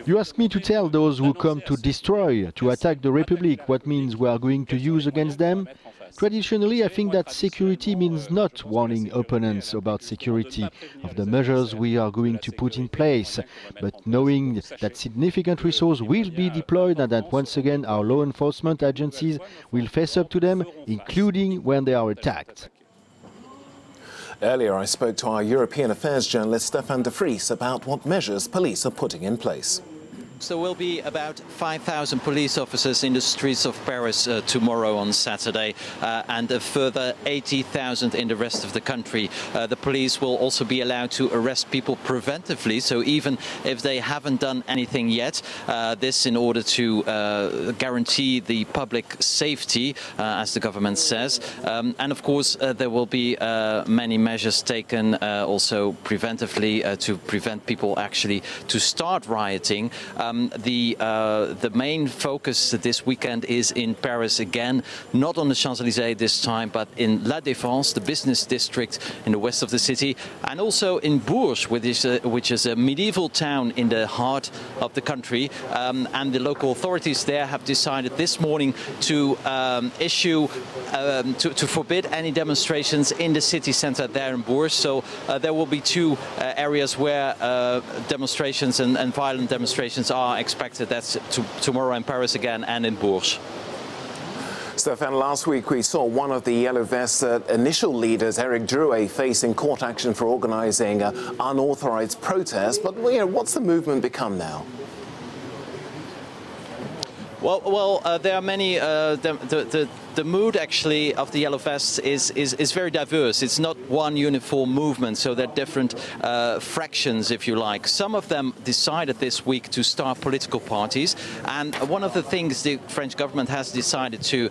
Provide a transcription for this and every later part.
You ask me to tell those who come to destroy, to attack the Republic, what means we are going to use against them? Traditionally, I think that security means not warning opponents about security, of the measures we are going to put in place, but knowing that significant resources will be deployed and that once again our law enforcement agencies will face up to them, including when they are attacked. Earlier, I spoke to our European affairs journalist Stefan de Vries about what measures police are putting in place. So there will be about 5,000 police officers in the streets of Paris tomorrow on Saturday, and a further 80,000 in the rest of the country. The police will also be allowed to arrest people preventively, so even if they haven't done anything yet, this in order to guarantee the public safety, as the government says. And of course, there will be many measures taken also preventively to prevent people actually to start rioting. The main focus this weekend is in Paris again, not on the Champs-Élysées this time, but in La Défense, the business district in the west of the city, and also in Bourges, which is a medieval town in the heart of the country. And the local authorities there have decided this morning to to forbid any demonstrations in the city centre there in Bourges. So there will be two areas where demonstrations and violent demonstrations are expected. That's tomorrow in Paris again and in Bourges. Stefan, last week we saw one of the Yellow Vests' initial leaders, Eric Drouet, facing court action for organising unauthorised protests. But what's the movement become now? Well, there are many. The mood actually of the Yellow Vests is very diverse. It's not one uniform movement, so there are different fractions, if you like. Some of them decided this week to start political parties, and one of the things the French government has decided to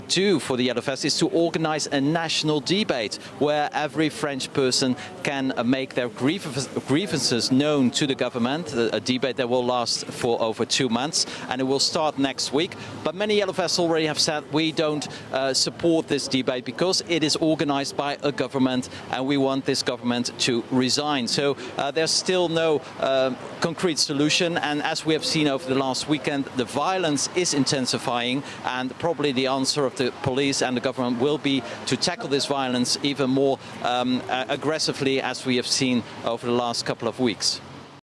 do for the Yellow Vests is to organize a national debate where every French person can make their grievances known to the government, a debate that will last for over 2 months, and it will start next week. But many Yellow Vests already have said we don't support this debate because it is organized by a government and we want this government to resign. So there's still no concrete solution, and as we have seen over the last weekend, the violence is intensifying, and probably the answer of the police and the government will be to tackle this violence even more aggressively, as we have seen over the last couple of weeks.